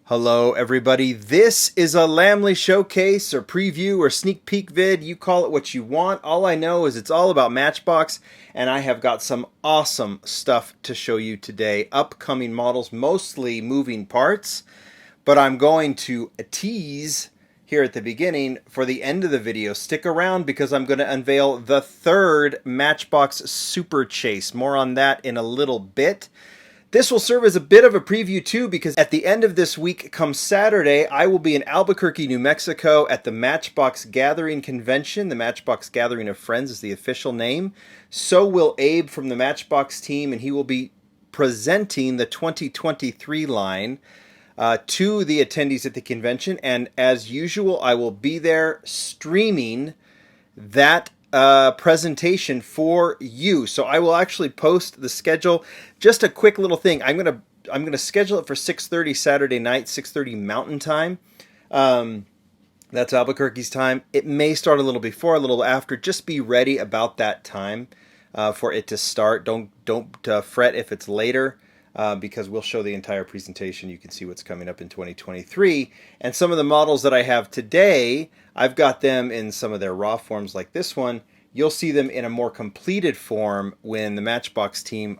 Hello everybody, this is a Lamley showcase or preview or sneak peek vid. You call it what you want. All I know is it's all about Matchbox, and I have got some awesome stuff to show you today. Upcoming models, mostly moving parts, but I'm going to tease here at the beginning for the end of the video. Stick around because I'm going to unveil the third Matchbox Super Chase. More on that in a little bit. This will serve as a bit of a preview too, because at the end of this week, come Saturday, I will be in Albuquerque, New Mexico at the Matchbox Gathering Convention. The Matchbox Gathering of Friends is the official name. So will Abe from the Matchbox team, and he will be presenting the 2023 line to the attendees at the convention. And as usual, I will be there streaming that presentation for you. So I will actually post the schedule. Just a quick little thing. I'm gonna schedule it for 6:30 Saturday night, 6:30 Mountain Time. That's Albuquerque's time. It may start a little before, a little after. Just be ready about that time for it to start. Don't fret if it's later. Because we'll show the entire presentation. You can see what's coming up in 2023. And some of the models that I have today, I've got them in some of their raw forms like this one. You'll see them in a more completed form when the Matchbox team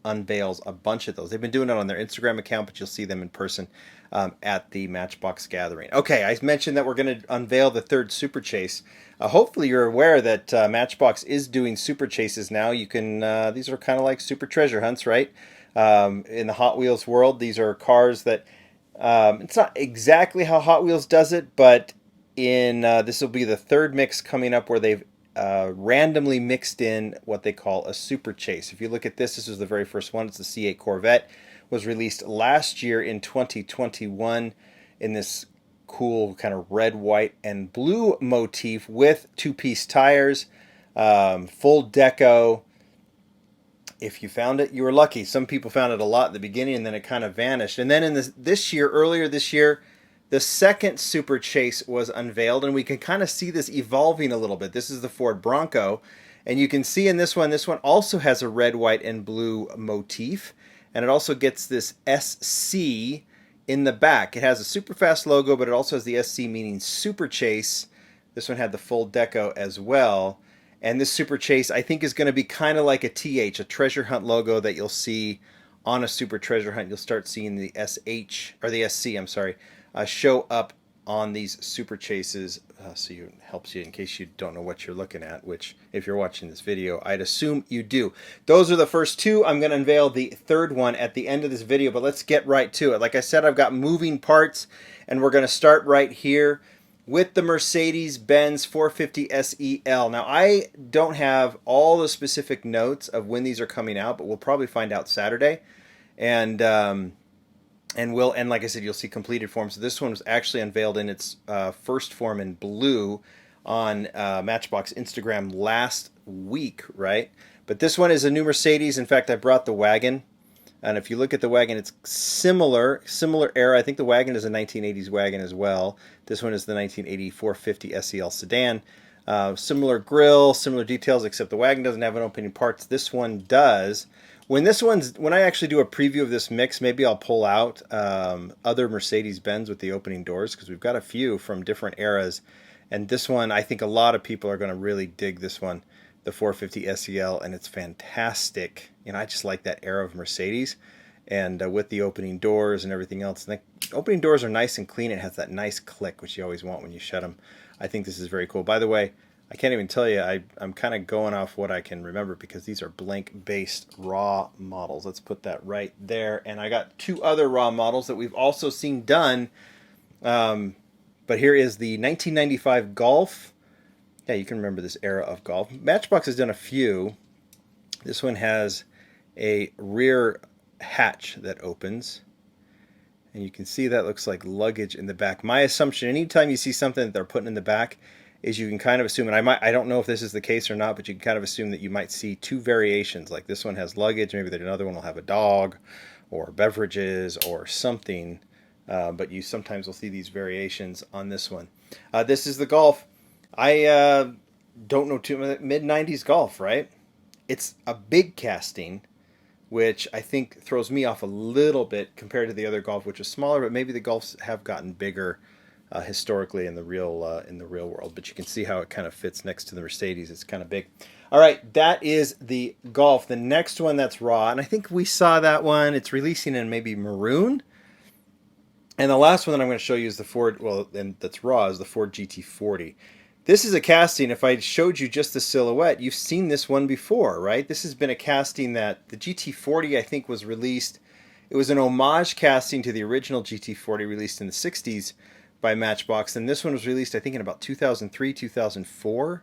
unveils a bunch of those. They've been doing it on their Instagram account, but you'll see them in person at the Matchbox Gathering. Okay, I mentioned that we're going to unveil the third Super Chase. Hopefully you're aware that Matchbox is doing Super Chases now. You can these are kind of like super treasure hunts, right? In the Hot Wheels world, these are cars that it's not exactly how Hot Wheels does it, but in this will be the third mix coming up where they've randomly mixed in what they call a Super Chase. If you look at this is the very first one. It's the C8 Corvette. Was released last year in 2021 in this cool kind of red, white, and blue motif with two-piece tires, full deco. If you found it, you were lucky. Some people found it a lot at the beginning, and then it kind of vanished. And then in earlier this year, the second Super Chase was unveiled, and we can kind of see this evolving a little bit. This is the Ford Bronco, and you can see in this one also has a red, white, and blue motif, and it also gets this SC in the back. It has a super fast logo, but it also has the SC meaning Super Chase. This one had the full deco as well. And this Super Chase, I think, is going to be kind of like a TH, a treasure hunt logo that you'll see on a Super Treasure Hunt. You'll start seeing the SH, or the SC, I'm sorry, show up on these Super Chases. So it helps you in case you don't know what you're looking at, which, if you're watching this video, I'd assume you do. Those are the first two. I'm going to unveil the third one at the end of this video, but let's get right to it. Like I said, I've got moving parts, and we're going to start right here with the Mercedes-Benz 450 SEL. Now, I don't have all the specific notes of when these are coming out, but we'll probably find out Saturday. And like I said, you'll see completed forms. So this one was actually unveiled in its first form in blue on Matchbox Instagram last week, right? But this one is a new Mercedes. In fact, I brought the wagon. And if you look at the wagon, it's similar era. I think the wagon is a 1980s wagon as well. This one is the 1980 450 SEL sedan. Similar grille, similar details, except the wagon doesn't have an opening parts. This one does. When I actually do a preview of this mix, maybe I'll pull out other Mercedes-Benz with the opening doors, because we've got a few from different eras. And this one, I think a lot of people are going to really dig this one, the 450 SEL, and it's fantastic. I just like that era of Mercedes, and with the opening doors and everything else. And the opening doors are nice and clean. It has that nice click, which you always want when you shut them. I think this is very cool. By the way, I can't even tell you, I'm kind of going off what I can remember, because these are blank-based raw models. Let's put that right there. And I got two other raw models that we've also seen done. But here is the 1995 Golf. Yeah, you can remember this era of Golf. Matchbox has done a few. This one has a rear hatch that opens, and you can see that looks like luggage in the back. My assumption, anytime you see something that they're putting in the back, is you can kind of assume, and I don't know if this is the case or not, but you can kind of assume that you might see two variations. Like this one has luggage, maybe another one will have a dog or beverages or something, but you sometimes will see these variations on this one. This is the Golf. I don't know too much. Mid-90s Golf, right? It's a big casting which I think throws me off a little bit compared to the other Golf, which is smaller, but maybe the Golfs have gotten bigger historically in the real world. But you can see how it kind of fits next to the Mercedes. It's kind of big. All right, that is the Golf. The next one that's raw, and I think we saw that one. It's releasing in maybe maroon. And the last one that I'm going to show you is the Ford, well, and that's raw, is the Ford GT40. This is a casting. If I showed you just the silhouette, you've seen this one before, right? This has been a casting that the GT40, I think, was released. It was an homage casting to the original GT40 released in the 60s by Matchbox. And this one was released, I think, in about 2003, 2004.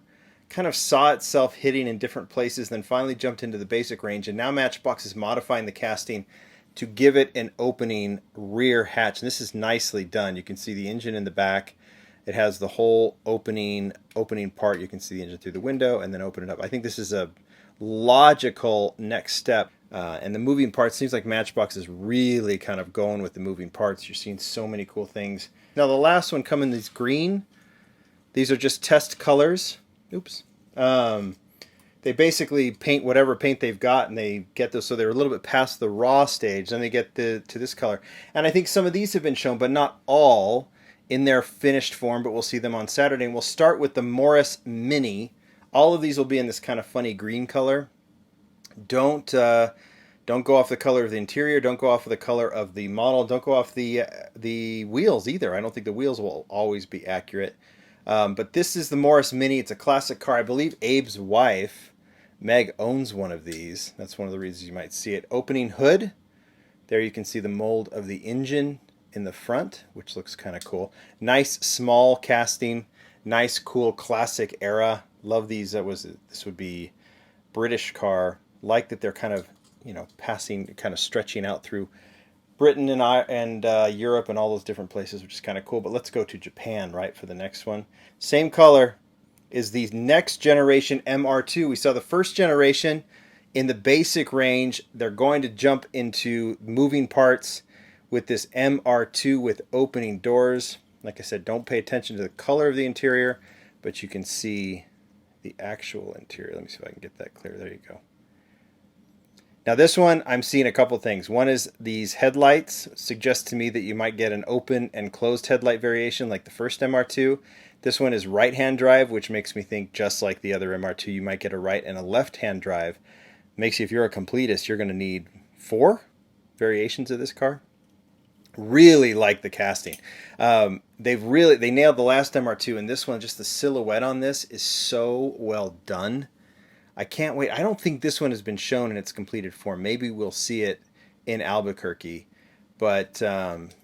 Kind of saw itself hitting in different places, then finally jumped into the basic range. And now Matchbox is modifying the casting to give it an opening rear hatch. And this is nicely done. You can see the engine in the back. It has the whole opening part. You can see the engine through the window and then open it up. I think this is a logical next step. And the moving parts, seems like Matchbox is really kind of going with the moving parts. You're seeing so many cool things. Now the last one come in this green. These are just test colors. Oops. They basically paint whatever paint they've got, and they get those, so they're a little bit past the raw stage. Then they get to this color. And I think some of these have been shown, but not all in their finished form, but we'll see them on Saturday. And we'll start with the Morris Mini. All of these will be in this kind of funny green color. Don't go off the color of the interior. Don't go off of the color of the model. Don't go off the wheels either. I don't think the wheels will always be accurate. But this is the Morris Mini. It's a classic car. I believe Abe's wife, Meg, owns one of these. That's one of the reasons you might see it. Opening hood. There you can see the mold of the engine in the front, which looks kind of cool. Nice small casting. Nice, cool, classic era. Love these. This would be British car. Like that they're kind of, passing, kind of stretching out through Britain and Europe and all those different places, which is kind of cool. But let's go to Japan, right, for the next one. Same color is the next generation MR2. We saw the first generation in the basic range. They're going to jump into moving parts with this MR2 with opening doors. Like I said, don't pay attention to the color of the interior, but you can see the actual interior. Let me see if I can get that clear. There you go. Now this one, I'm seeing a couple things. One is these headlights suggest to me that you might get an open and closed headlight variation like the first MR2. This one is right-hand drive, which makes me think just like the other MR2, you might get a right and a left-hand drive. Makes you, if you're a completist, you're going to need 4 variations of this car. Really like the casting. They nailed the last MR2, and this one, just the silhouette on this is so well done. I can't wait. I don't think this one has been shown in its completed form. Maybe we'll see it in Albuquerque. But,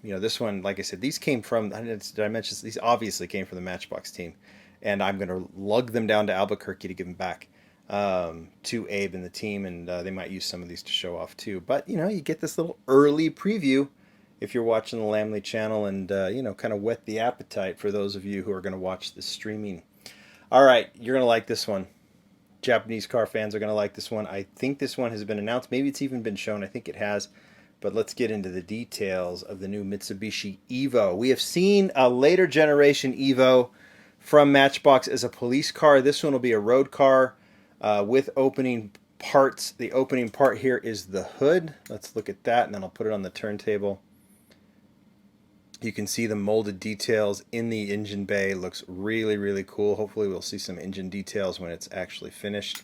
this one, like I said, these came from, did I mention this? These obviously came from the Matchbox team. And I'm going to lug them down to Albuquerque to give them back to Abe and the team. And they might use some of these to show off too. But, you get this little early preview if you're watching the Lamley channel and, kind of whet the appetite for those of you who are going to watch this streaming. All right, you're going to like this one. Japanese car fans are going to like this one. I think this one has been announced. Maybe it's even been shown. I think it has. But let's get into the details of the new Mitsubishi Evo. We have seen a later generation Evo from Matchbox as a police car. This one will be a road car with opening parts. The opening part here is the hood. Let's look at that, and then I'll put it on the turntable. You can see the molded details in the engine bay. It looks really, really cool. Hopefully we'll see some engine details when it's actually finished.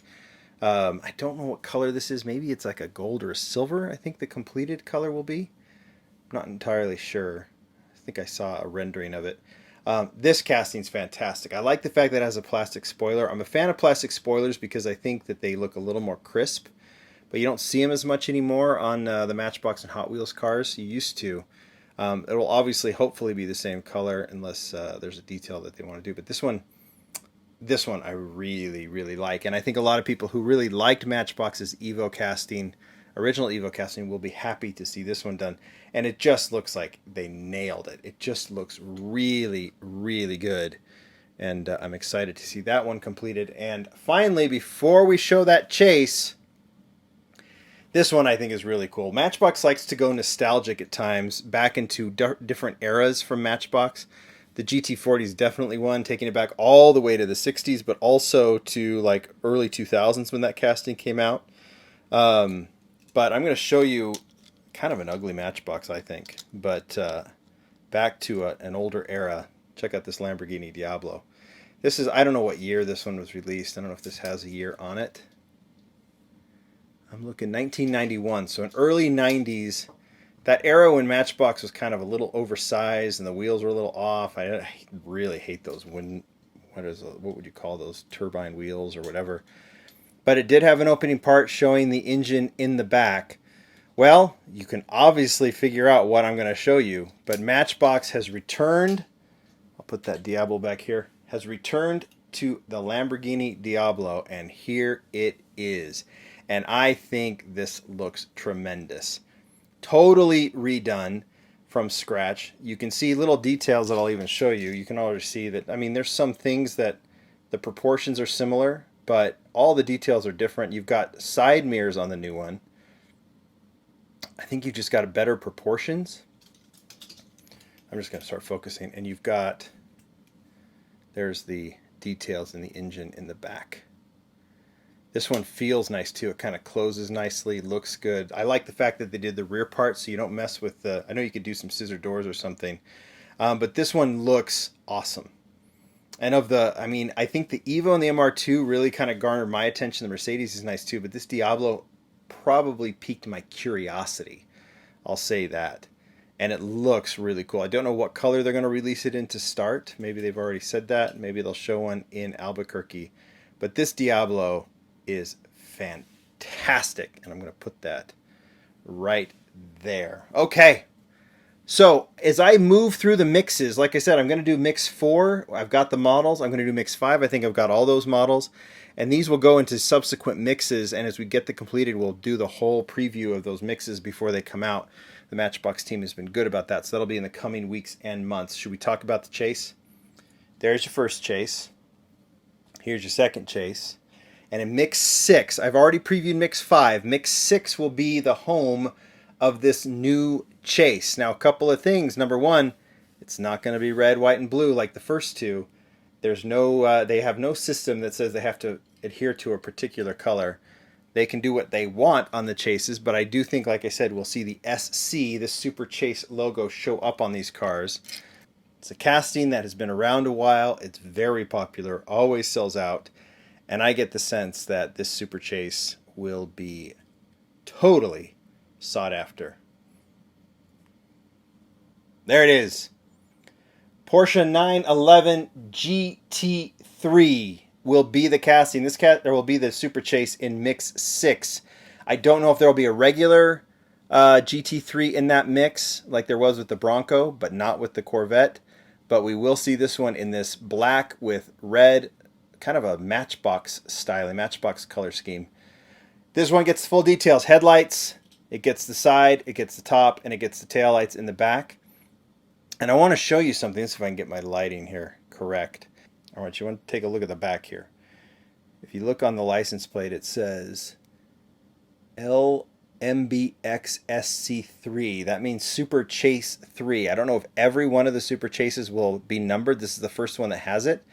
I don't know what color this is. Maybe it's like a gold or a silver, I think the completed color will be. I'm not entirely sure. I think I saw a rendering of it. This casting's fantastic. I like the fact that it has a plastic spoiler. I'm a fan of plastic spoilers because I think that they look a little more crisp. But you don't see them as much anymore on the Matchbox and Hot Wheels cars. You used to. It will obviously, hopefully, be the same color unless there's a detail that they want to do. But this one I really, really like. And I think a lot of people who really liked Matchbox's Evo casting, original Evo casting, will be happy to see this one done. And it just looks like they nailed it. It just looks really, really good. And I'm excited to see that one completed. And finally, before we show that chase, this one I think is really cool. Matchbox likes to go nostalgic at times, back into different eras from Matchbox. The GT40 is definitely one, taking it back all the way to the 60s, but also to like early 2000s when that casting came out. But I'm going to show you kind of an ugly Matchbox, I think. But back to an older era. Check out this Lamborghini Diablo. This is, I don't know what year this one was released. I don't know if this has a year on it. I'm looking 1991, so in early 90s. That era when Matchbox was kind of a little oversized and the wheels were a little off. I really hate those what would you call those, turbine wheels or whatever. But it did have an opening part showing the engine in the back. Well, you can obviously figure out what I'm going to show you, but Matchbox has returned. I'll put that Diablo back here. Has returned to the Lamborghini Diablo, and here it is. And I think this looks tremendous. Totally redone from scratch. You can see little details that I'll even show you. You can already see that, I mean, there's some things that the proportions are similar, but all the details are different. You've got side mirrors on the new one. I think you've just got better proportions. I'm just going to start focusing. And you've got, there's the details in the engine in the back. This one feels nice too. It kind of closes nicely, looks good. I like the fact that they did the rear part so you don't mess with the, I know you could do some scissor doors or something, but this one looks awesome. And of the, I mean, I think the Evo and the MR2 really kind of garnered my attention. The Mercedes is nice too, but this Diablo probably piqued my curiosity. I'll say that. And it looks really cool. I don't know what color they're going to release it in to start. Maybe they've already said that. Maybe they'll show one in Albuquerque. But this Diablo is fantastic, and I'm going to put that right there. Okay, so as I move through the mixes, like I said, I'm going to do mix 4. I've got the models. I'm going to do mix 5. I think I've got all those models, and these will go into subsequent mixes, and as we get the completed, we'll do the whole preview of those mixes before they come out. The Matchbox team has been good about that, so that'll be in the coming weeks and months. Should we talk about the chase? There's your first chase. Here's your second chase. And in Mix 6, I've already previewed Mix 5. Mix 6 will be the home of this new chase. Now, a couple of things. Number one, it's not going to be red, white, and blue like the first two. There's no, they have no system that says they have to adhere to a particular color. They can do what they want on the chases, but I do think, like I said, we'll see the SC, the Super Chase logo, show up on these cars. It's a casting that has been around a while. It's very popular, always sells out. And I get the sense that this Super Chase will be totally sought after. There it is. Porsche 911 GT3 will be the casting. There will be the Super Chase in Mix 6. I don't know if there will be a regular GT3 in that mix like there was with the Bronco, but not with the Corvette. But we will see this one in this black with red, kind of a Matchbox style, a Matchbox color scheme. This one gets full details. Headlights, it gets the side, it gets the top, and it gets the taillights in the back. And I want to show you something. Let's see if I can get my lighting here correct. All right, you want to take a look at the back here. If you look on the license plate, it says MBX SC3. That means Super Chase 3. I don't know if every one of the Super Chases will be numbered. This is the first one that has it.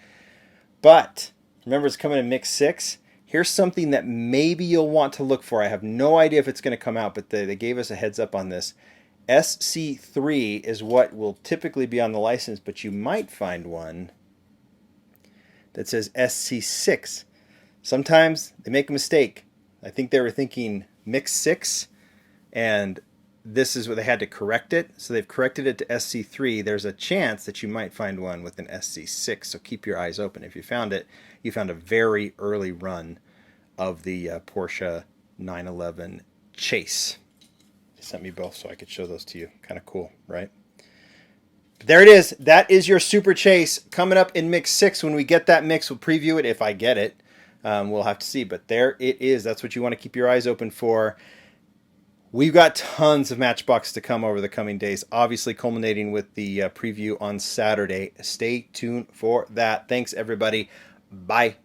But remember, it's coming in Mix 6. Here's something that maybe you'll want to look for. I have no idea if it's going to come out, but they gave us a heads up on this. SC3 is what will typically be on the license, but you might find one that says SC6. Sometimes they make a mistake. I think they were thinking Mix 6, and this is what they had to correct it. So they've corrected it to SC3. There's a chance that you might find one with an SC6, so keep your eyes open. If you found it, you found a very early run of the Porsche 911 Chase. They sent me both so I could show those to you. Kind of cool, right? But there it is. That is your Super Chase coming up in Mix 6. When we get that mix, we'll preview it if I get it. We'll have to see, but there it is. That's what you want to keep your eyes open for. We've got tons of Matchbox to come over the coming days, obviously culminating with the preview on Saturday. Stay tuned for that. Thanks, everybody. Bye.